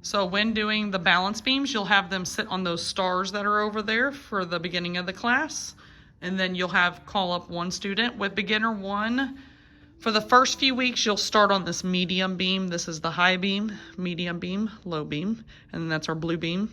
So when doing the balance beams, you'll have them sit on those stars that are over there for the beginning of the class. And then you'll call up one student. With beginner 1, for the first few weeks, you'll start on this medium beam. This is the high beam, medium beam, low beam, and that's our blue beam.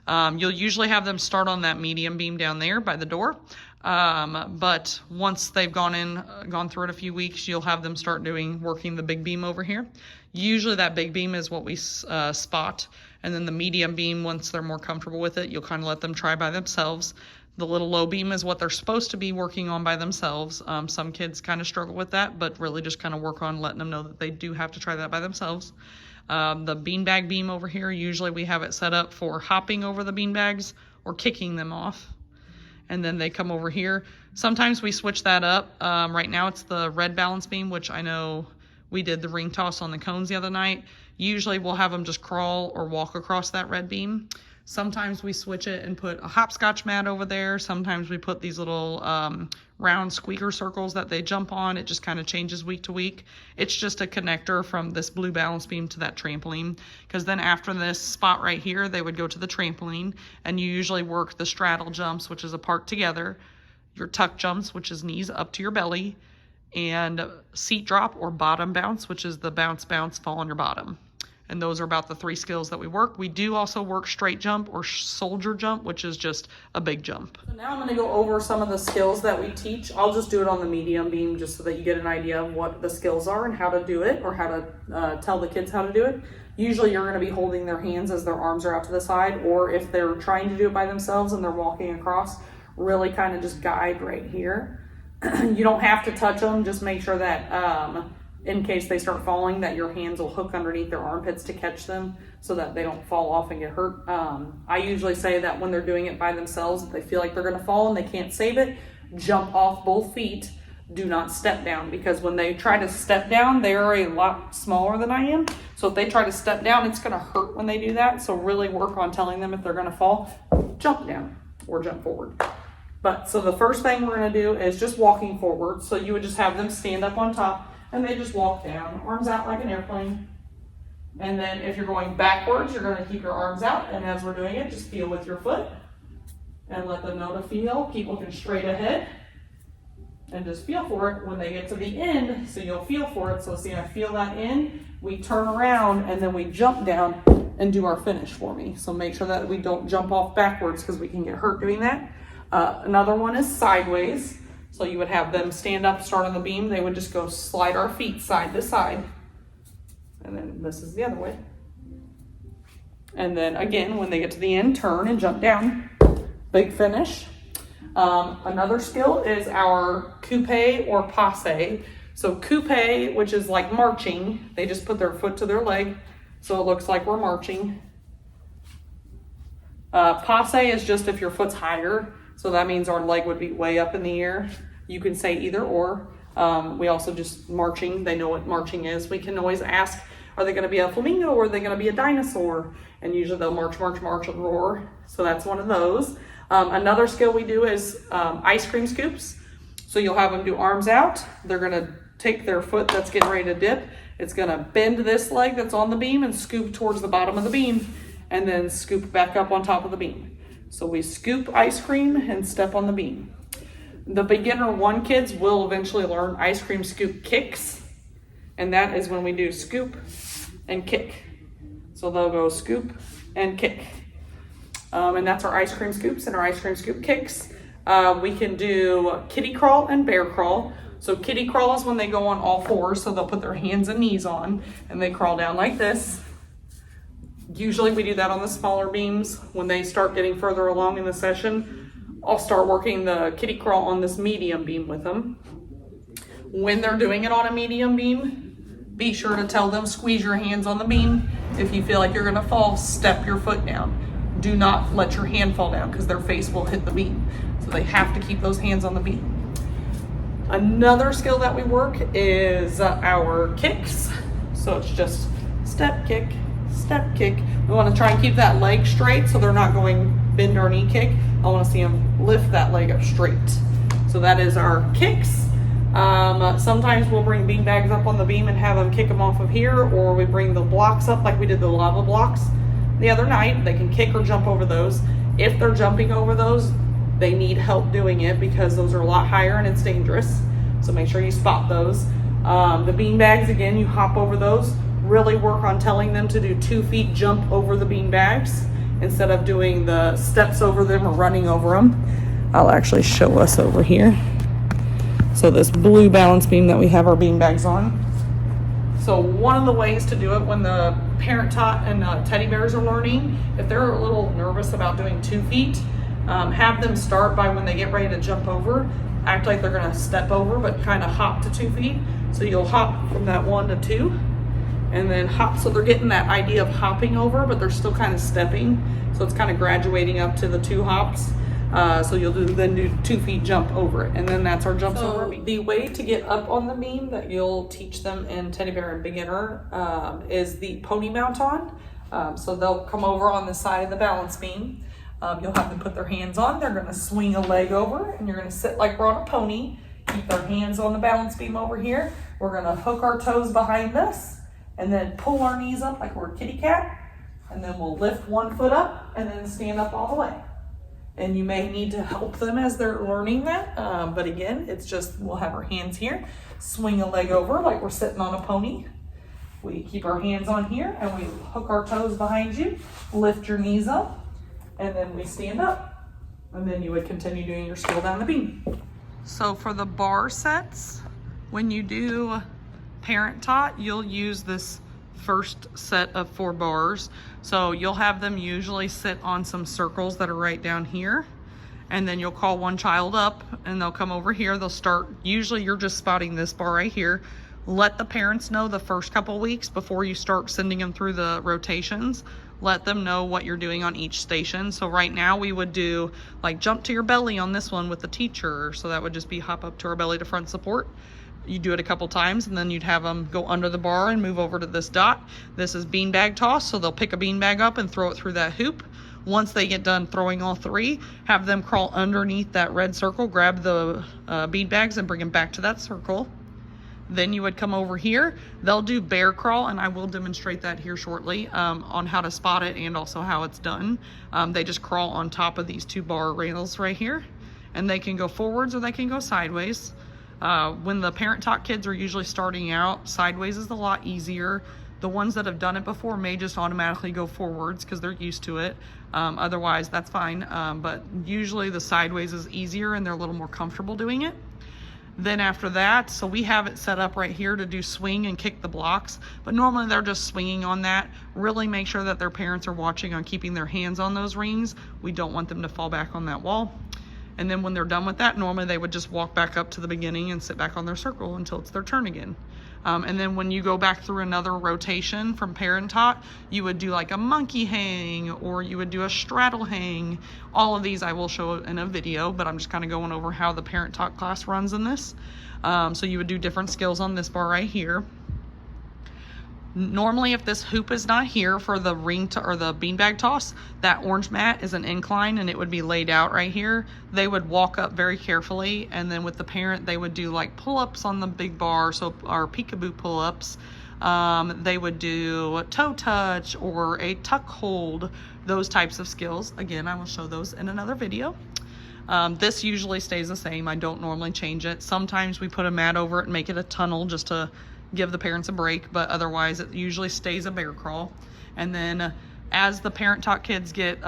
You'll usually have them start on that medium beam down there by the door. But once they've gone through it a few weeks, you'll have them start working the big beam over here. Usually that big beam is what we spot. And then the medium beam, once they're more comfortable with it, you'll kind of let them try by themselves. The little low beam is what they're supposed to be working on by themselves. Some kids kind of struggle with that, but really just kind of work on letting them know that they do have to try that by themselves. The beanbag beam over here, usually we have it set up for hopping over the beanbags or kicking them off. And then they come over here. Sometimes we switch that up. Right now it's the red balance beam, which I know we did the ring toss on the cones the other night. Usually we'll have them just crawl or walk across that red beam. Sometimes we switch it and put a hopscotch mat over there. Sometimes we put these little round squeaker circles that they jump on. It just kind of changes week to week. It's just a connector from this blue balance beam to that trampoline. Because then after this spot right here, they would go to the trampoline, and you usually work the straddle jumps, which is apart together, your tuck jumps, which is knees up to your belly, and seat drop or bottom bounce, which is the bounce, fall on your bottom. And those are about the 3 skills that we work. We do also work straight jump or soldier jump, which is just a big jump. So now I'm going to go over some of the skills that we teach. I'll just do it on the medium beam just so that you get an idea of what the skills are and how to do it, or how to tell the kids how to do it. Usually you're going to be holding their hands as their arms are out to the side, or if they're trying to do it by themselves and they're walking across, really kind of just guide right here. You don't have to touch them. Just make sure that in case they start falling, that your hands will hook underneath their armpits to catch them so that they don't fall off and get hurt. I usually say that when they're doing it by themselves, if they feel like they're going to fall and they can't save it, jump off both feet. Do not step down, because when they try to step down, they are a lot smaller than I am. So if they try to step down, it's going to hurt when they do that. So really work on telling them if they're going to fall, jump down or jump forward. So the first thing we're going to do is just walking forward. So you would just have them stand up on top, and they just walk down, arms out like an airplane. And then if you're going backwards, you're going to keep your arms out. And as we're doing it, just feel with your foot and let them know to feel. Keep looking straight ahead and just feel for it when they get to the end. So you'll feel for it. So see, I feel that in. We turn around and then we jump down and do our finish for me. So make sure that we don't jump off backwards, because we can get hurt doing that. Another one is sideways. So you would have them stand up, start on the beam. They would just go slide our feet side to side. And then this is the other way. And then again, when they get to the end, turn and jump down. Big finish. Another skill is our coupe or passe. So coupe, which is like marching, they just put their foot to their leg, so it looks like we're marching. Passe is just if your foot's higher. So that means our leg would be way up in the air. You can say either or. We also just marching. They know what marching is. We can always ask, are they going to be a flamingo or are they going to be a dinosaur? And usually they'll march, and roar. So that's one of those. Another skill we do is ice cream scoops. So you'll have them do arms out. They're going to take their foot that's getting ready to dip. It's going to bend this leg that's on the beam and scoop towards the bottom of the beam, and then scoop back up on top of the beam. So we scoop ice cream and step on the beam. The beginner 1 kids will eventually learn ice cream scoop kicks, and that is when we do scoop and kick. So they'll go scoop and kick. And that's our ice cream scoops and our ice cream scoop kicks. We can do kitty crawl and bear crawl. So kitty crawl is when they go on all fours, so they'll put their hands and knees on and they crawl down like this. Usually we do that on the smaller beams. When they start getting further along in the session, I'll start working the kitty crawl on this medium beam with them. When they're doing it on a medium beam, be sure to tell them, squeeze your hands on the beam. If you feel like you're gonna fall, step your foot down. Do not let your hand fall down, because their face will hit the beam. So they have to keep those hands on the beam. Another skill that we work is our kicks. So it's just step kick, step kick. We want to try and keep that leg straight so they're not going bend or knee kick. I want to see them lift that leg up straight. So that is our kicks. Sometimes we'll bring bean bags up on the beam and have them kick them off of here, or we bring the blocks up like we did the lava blocks the other night. They can kick or jump over those. If they're jumping over those, they need help doing it because those are a lot higher and it's dangerous. So make sure you spot those. The bean bags, again, you hop over those. Really work on telling them to do 2 feet jump over the bean bags instead of doing the steps over them or running over them. I'll actually show us over here. So this blue balance beam that we have our bean bags on. So one of the ways to do it when the parent taught and teddy bears are learning, if they're a little nervous about doing 2 feet, have them start by when they get ready to jump over, act like they're gonna step over, but kind of hop to 2 feet. So you'll hop from that 1 to 2 and then hop. So they're getting that idea of hopping over, but they're still kind of stepping. So it's kind of graduating up to the 2 hops. So you'll then do 2 feet jump over it, and then that's our jumps over beam. The way to get up on the beam that you'll teach them in teddy bear and beginner is the pony mount on. So they'll come over on the side of the balance beam. You'll have them put their hands on. They're going to swing a leg over, and you're going to sit like we're on a pony. Keep their hands on the balance beam over here. We're going to hook our toes behind us, and then pull our knees up like we're a kitty cat. And then we'll lift 1 foot up, and then stand up all the way. And you may need to help them as they're learning that. But again, it's just, we'll have our hands here, swing a leg over like we're sitting on a pony. We keep our hands on here and we hook our toes behind you, lift your knees up, and then we stand up. And then you would continue doing your skill down the beam. So for the bar sets, when you do parent taught, you'll use this first set of 4 bars. So you'll have them usually sit on some circles that are right down here, and then you'll call one child up and they'll come over here. They'll start, usually you're just spotting this bar right here. Let the parents know the first couple weeks before you start sending them through the rotations. Let them know what you're doing on each station. So right now we would do like jump to your belly on this one with the teacher. So that would just be hop up to our belly to front support. You do it a couple times, and then you'd have them go under the bar and move over to this dot. This is beanbag toss, so they'll pick a beanbag up and throw it through that hoop. Once they get done throwing all 3, have them crawl underneath that red circle, grab the beanbags and bring them back to that circle. Then you would come over here. They'll do bear crawl, and I will demonstrate that here shortly on how to spot it and also how it's done. They just crawl on top of these 2 bar rails right here, and they can go forwards or they can go sideways. When the parent taught kids are usually starting out, sideways is a lot easier. The ones that have done it before may just automatically go forwards because they're used to it. Otherwise, that's fine. But usually the sideways is easier and they're a little more comfortable doing it. Then after that, so we have it set up right here to do swing and kick the blocks, but normally they're just swinging on that. Really make sure that their parents are watching on keeping their hands on those rings. We don't want them to fall back on that wall. And then when they're done with that, normally they would just walk back up to the beginning and sit back on their circle until it's their turn again. And then when you go back through another rotation from parent taught, you would do like a monkey hang, or you would do a straddle hang. All of these I will show in a video, but I'm just kind of going over how the parent taught class runs in this. So you would do different skills on this bar right here. Normally, if this hoop is not here for the ring or the beanbag toss, that orange mat is an incline and it would be laid out right here. They would walk up very carefully, and then with the parent, they would do like pull-ups on the big bar, so our peekaboo pull-ups. They would do toe touch or a tuck hold, those types of skills. Again, I will show those in another video. This usually stays the same. I don't normally change it. Sometimes we put a mat over it and make it a tunnel just to give the parents a break, but otherwise it usually stays a bear crawl. And then as the parent taught kids get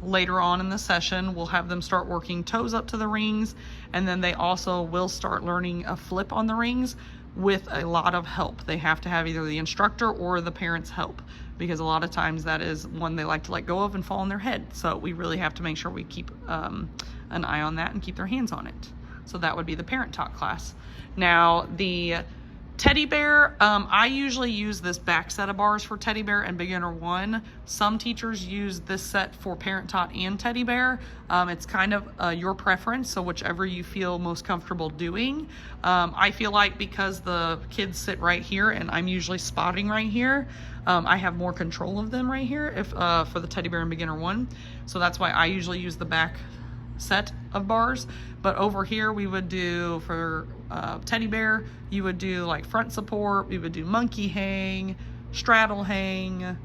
later on in the session, we'll have them start working toes up to the rings, and then they also will start learning a flip on the rings with a lot of help. They have to have either the instructor or the parents' help, because a lot of times that is one they like to let go of and fall on their head. So we really have to make sure we keep an eye on that and keep their hands on it. So that would be the parent taught class. Now the teddy bear, I usually use this back set of bars for teddy bear and beginner 1. Some teachers use this set for parent taught and teddy bear. It's kind of your preference, so whichever you feel most comfortable doing. I feel like because the kids sit right here and I'm usually spotting right here, I have more control of them right here if for the teddy bear and beginner 1. So that's why I usually use the back set of bars. But over here we would do for teddy bear, you would do like front support, we would do monkey hang, straddle hang,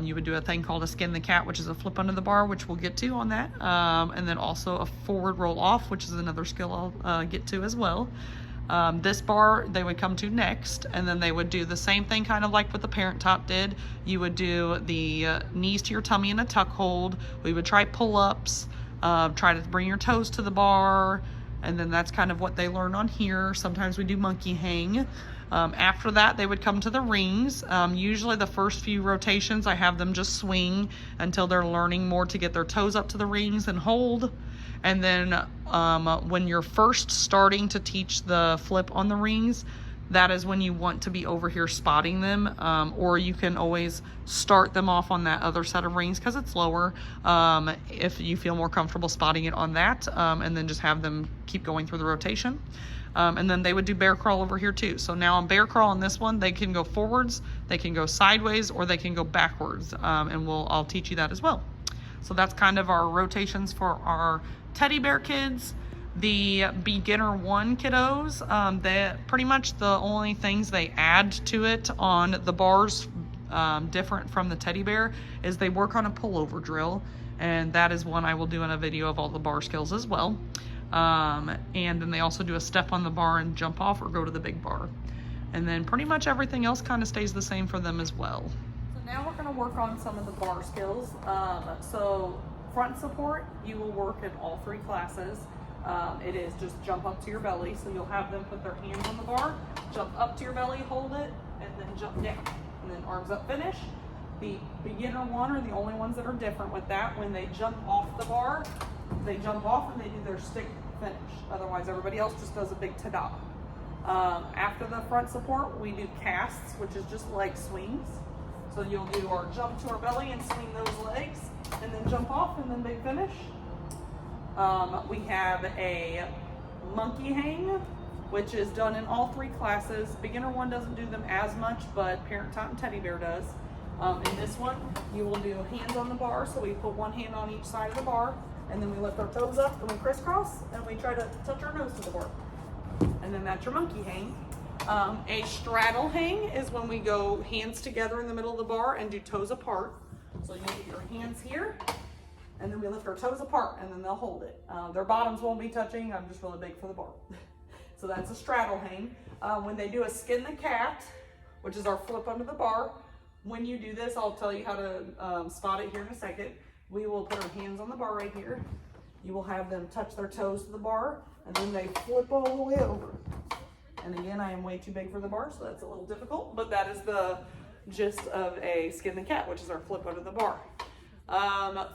You would do a thing called a skin the cat, which is a flip under the bar, which we'll get to on that. And then also a forward roll off, which is another skill I'll get to as well. This bar they would come to next, and then they would do the same thing, kind of like what the parent top did. You would do the knees to your tummy in a tuck hold. We would try pull-ups, try to bring your toes to the bar, and then that's kind of what they learn on here. Sometimes we do monkey hang. After that, they would come to the rings. Usually the first few rotations, I have them just swing until they're learning more to get their toes up to the rings and hold. And then when you're first starting to teach the flip on the rings, that is when you want to be over here spotting them, or you can always start them off on that other set of rings because it's lower, if you feel more comfortable spotting it on that, and then just have them keep going through the rotation. And then they would do bear crawl over here too. So now on bear crawl on this one, they can go forwards, they can go sideways, or they can go backwards, and I'll teach you that as well. So that's kind of our rotations for our teddy bear kids. The beginner one kiddos, that pretty much the only things they add to it on the bars, different from the teddy bear, is they work on a pullover drill, and that is one I will do in a video of all the bar skills as well. And then they also do a step on the bar and jump off or go to the big bar. And then pretty much everything else kind of stays the same for them as well. So now we're going to work on some of the bar skills. So front support, you will work in all three classes. It is just jump up to your belly. So you'll have them put their hands on the bar, jump up to your belly, hold it, and then jump down. And then arms up, finish. The beginner one are the only ones that are different with that. When they jump off the bar, they jump off and they do their stick finish. Otherwise, everybody else just does a big ta-da. After the front support, we do casts, which is just leg swings. So you'll do our jump to our belly and swing those legs, and then jump off, and then big finish. We have a monkey hang, which is done in all three classes. Beginner one doesn't do them as much, but Parent Tot and Teddy Bear does. In this one, you will do hands on the bar. So we put one hand on each side of the bar, and then we lift our toes up and we crisscross, and we try to touch our nose to the bar. And then that's your monkey hang. A straddle hang is when we go hands together in the middle of the bar and do toes apart. So you get your hands here, and then we lift our toes apart, and then they'll hold it. Their bottoms won't be touching. I'm just really big for the bar. So that's a straddle hang. When they do a skin the cat, which is our flip under the bar, when you do this, I'll tell you how to spot it here in a second. We will put our hands on the bar right here. You will have them touch their toes to the bar, and then they flip all the way over. And again, I am way too big for the bar, so that's a little difficult, but that is the gist of a skin the cat, which is our flip under the bar.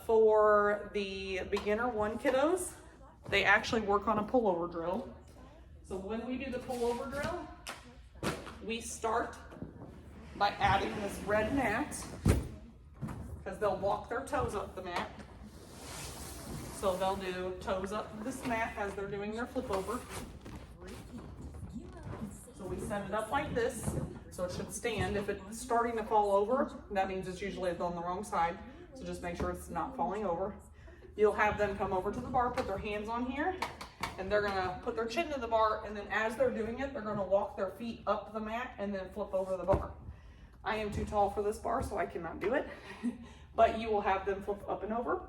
For the beginner one kiddos, they actually work on a pullover drill. So when we do the pullover drill, we start by adding this red mat, because they'll walk their toes up the mat. So they'll do toes up this mat as they're doing their flip over. So we set it up like this, so it should stand. If it's starting to fall over, that means it's usually on the wrong side. So just make sure it's not falling over. You'll have them come over to the bar, put their hands on here, and they're gonna put their chin to the bar, and then as they're doing it, they're gonna walk their feet up the mat and then flip over the bar. I am too tall for this bar, so I cannot do it, but you will have them flip up and over.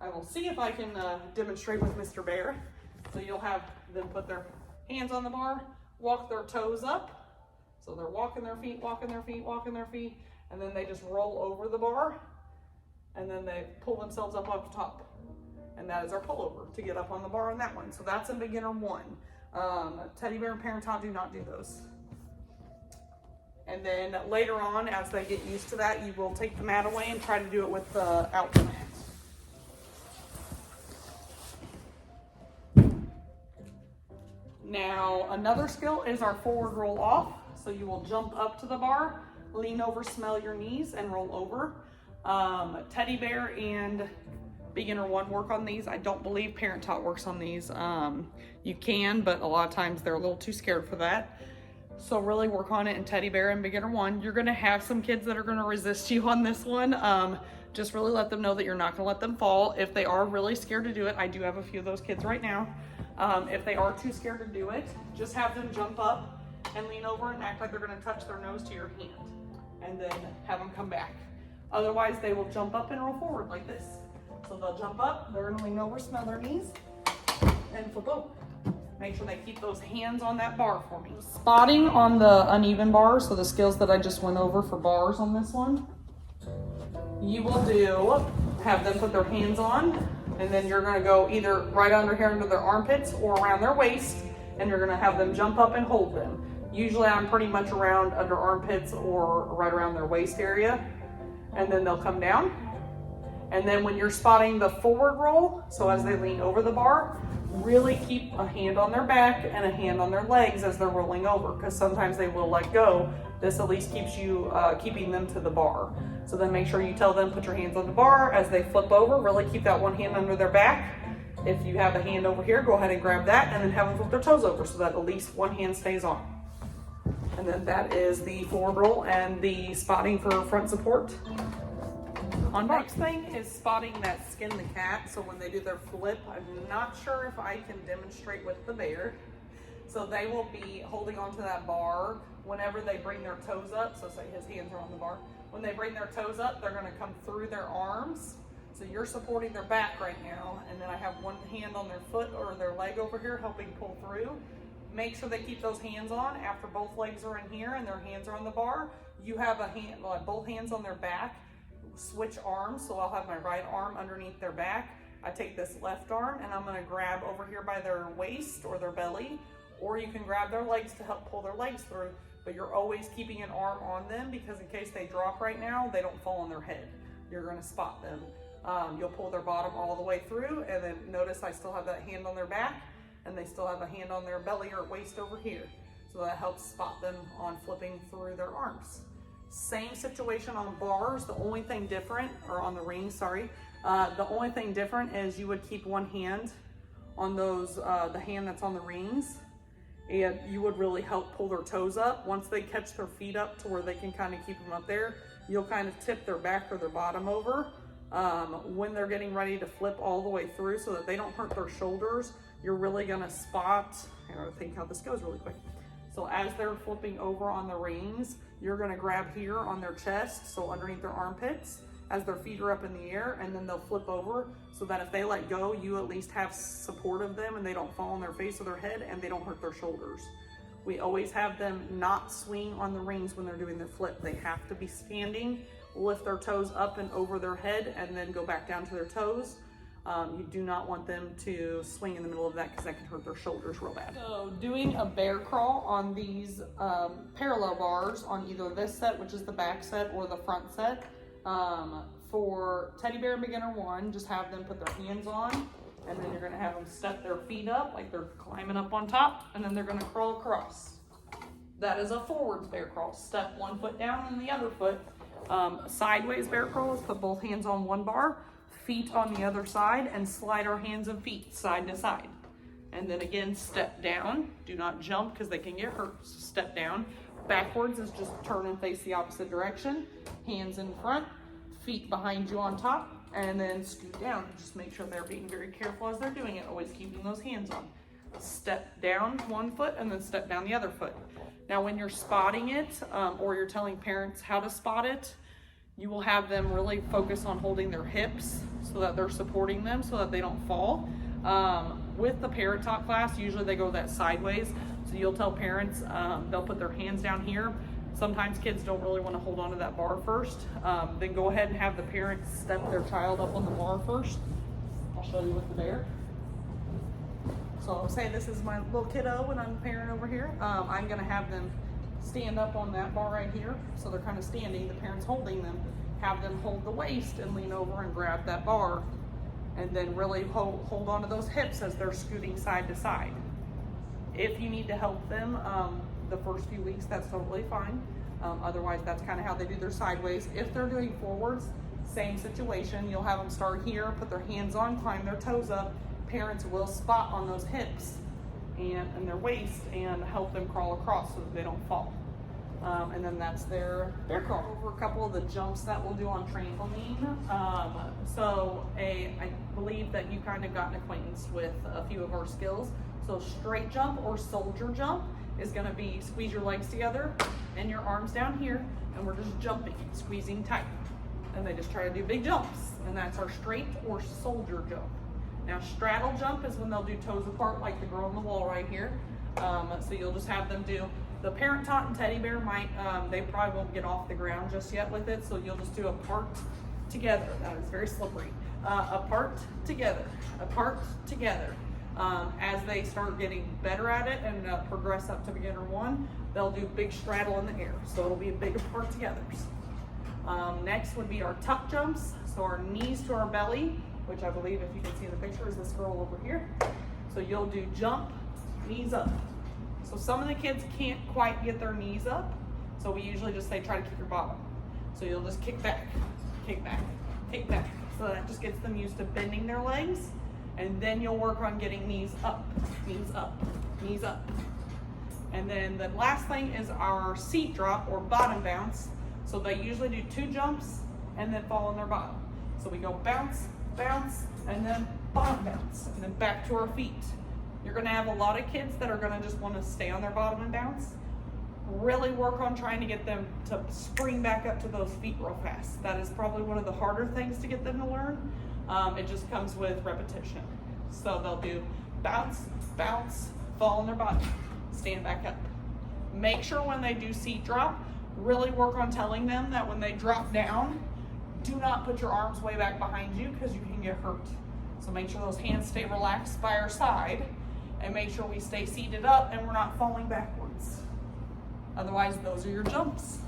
I will see if I can demonstrate with Mr. Bear. So you'll have them put their hands on the bar, walk their toes up. So they're walking their feet, walking their feet, walking their feet, and then they just roll over the bar, and then they pull themselves up top. And that is our pullover to get up on the bar on that one. So that's in beginner one. Teddy Bear and Parent Tot do not do those. And then later on, as they get used to that, you will take the mat away and try to do it without the mat. Now, another skill is our forward roll off. So you will jump up to the bar, lean over, smell your knees, and roll over. Teddy Bear and beginner one work on these. I don't believe Parent Tot works on these. You can, but a lot of times they're a little too scared for that. So really work on it in Teddy Bear and beginner one. You're gonna have some kids that are gonna resist you on this one. Just really let them know that you're not gonna let them fall. If they are really scared to do it, I do have a few of those kids right now. If they are too scared to do it, just have them jump up and lean over and act like they're gonna touch their nose to your hand, and then have them come back. Otherwise, they will jump up and roll forward like this. So they'll jump up, they're gonna lean over, smell their knees, and flip over. Make sure they keep those hands on that bar for me. Spotting on the uneven bars, so the skills that I just went over for bars on this one, you will have them put their hands on, and then you're gonna go either right under here under their armpits or around their waist, and you're gonna have them jump up and hold them. Usually I'm pretty much around under armpits or right around their waist area, and then they'll come down. And then when you're spotting the forward roll, so as they lean over the bar, really keep a hand on their back and a hand on their legs as they're rolling over, because sometimes they will let go. This at least keeps you keeping them to the bar. So then make sure you tell them, put your hands on the bar. As they flip over, really keep that one hand under their back. If you have a hand over here, go ahead and grab that, and then have them flip their toes over so that at least one hand stays on. And then that is the forward roll and the spotting for front support. Next thing is spotting that skin the cat. So when they do their flip, I'm not sure if I can demonstrate with the bear. So they will be holding onto that bar whenever they bring their toes up. So say his hands are on the bar. When they bring their toes up, they're gonna come through their arms. So you're supporting their back right now. And then I have one hand on their foot or their leg over here helping pull through. Make sure they keep those hands on after both legs are in here and their hands are on the bar. You have a hand, both hands on their back. Switch arms, so I'll have my right arm underneath their back. I take this left arm and I'm gonna grab over here by their waist or their belly, or you can grab their legs to help pull their legs through, but you're always keeping an arm on them because in case they drop right now, they don't fall on their head. You're gonna spot them. You'll pull their bottom all the way through, and then notice I still have that hand on their back and they still have a hand on their belly or waist over here. So that helps spot them on flipping through their arms. Same situation on bars. The only thing different, or on the rings, sorry. The only thing different is you would keep one hand on those, the hand that's on the rings, and you would really help pull their toes up. Once they catch their feet up to where they can kind of keep them up there, you'll kind of tip their back or their bottom over. When they're getting ready to flip all the way through so that they don't hurt their shoulders, you're really gonna spot, I gotta think how this goes really quick. So as they're flipping over on the rings, you're gonna grab here on their chest, so underneath their armpits, as their feet are up in the air, and then they'll flip over so that if they let go, you at least have support of them and they don't fall on their face or their head and they don't hurt their shoulders. We always have them not swing on the rings when they're doing their flip. They have to be standing, lift their toes up and over their head, and then go back down to their toes. You do not want them to swing in the middle of that because that can hurt their shoulders real bad. So doing a bear crawl on these parallel bars on either this set, which is the back set, or the front set, for Teddy Bear Beginner 1, just have them put their hands on, and then you're gonna have them step their feet up like they're climbing up on top, and then they're gonna crawl across. That is a forwards bear crawl. Step one foot down and the other foot. Sideways bear crawl is put both hands on one bar, feet on the other side, and slide our hands and feet side to side. And then again, step down. Do not jump because they can get hurt. So step down. Backwards is just turn and face the opposite direction. Hands in front, feet behind you on top, and then scoot down. Just make sure they're being very careful as they're doing it, always keeping those hands on. Step down one foot and then step down the other foot. Now when you're spotting it, or you're telling parents how to spot it, you will have them really focus on holding their hips so that they're supporting them so that they don't fall. With the Parrot Talk class, usually they go that sideways. So you'll tell parents, they'll put their hands down here. Sometimes kids don't really want to hold on to that bar first. Then go ahead and have the parents step their child up on the bar first. I'll show you with the bear. So I'll say this is my little kiddo and I'm the parent over here. I'm gonna have them stand up on that bar right here. So they're kind of standing, the parent's holding them. Have them hold the waist and lean over and grab that bar. And then really hold on to those hips as they're scooting side to side. If you need to help them the first few weeks, that's totally fine. Otherwise, that's kind of how they do their sideways. If they're doing forwards, same situation. You'll have them start here, put their hands on, climb their toes up. Parents will spot on those hips and their waist and help them crawl across so that they don't fall. And then that's their bear crawl. Over a couple of the jumps that we'll do on trampoline. I believe that you kind of gotten acquaintance with a few of our skills. So straight jump or soldier jump is gonna be squeeze your legs together and your arms down here, and we're just jumping, squeezing tight. and they just try to do big jumps. And that's our straight or soldier jump. Now straddle jump is when they'll do toes apart like the girl on the wall right here. So you'll just have them do, the parent tot and teddy bear might, they probably won't get off the ground just yet with it, so you'll just do apart together. That is very slippery. Apart together, apart together. As they start getting better at it and progress up to beginner one, they'll do big straddle in the air. So it'll be a big apart togethers. Next would be our tuck jumps. So our knees to our belly, which I believe if you can see in the picture is this girl over here. So you'll do jump, knees up. So some of the kids can't quite get their knees up. So we usually just say try to kick your bottom. So you'll just kick back, kick back, kick back. So that just gets them used to bending their legs. And then you'll work on getting knees up, knees up, knees up. And then the last thing is our seat drop or bottom bounce. So they usually do 2 jumps and then fall on their bottom. So we go bounce, bounce, and then bottom bounce, and then back to our feet. You're gonna have a lot of kids that are gonna just wanna stay on their bottom and bounce. Really work on trying to get them to spring back up to those feet real fast. That is probably one of the harder things to get them to learn. It just comes with repetition. So they'll do bounce, bounce, fall on their bottom, stand back up. Make sure when they do seat drop, really work on telling them that when they drop down, do not put your arms way back behind you because you can get hurt. So make sure those hands stay relaxed by our side and make sure we stay seated up and we're not falling backwards. Otherwise, those are your jumps.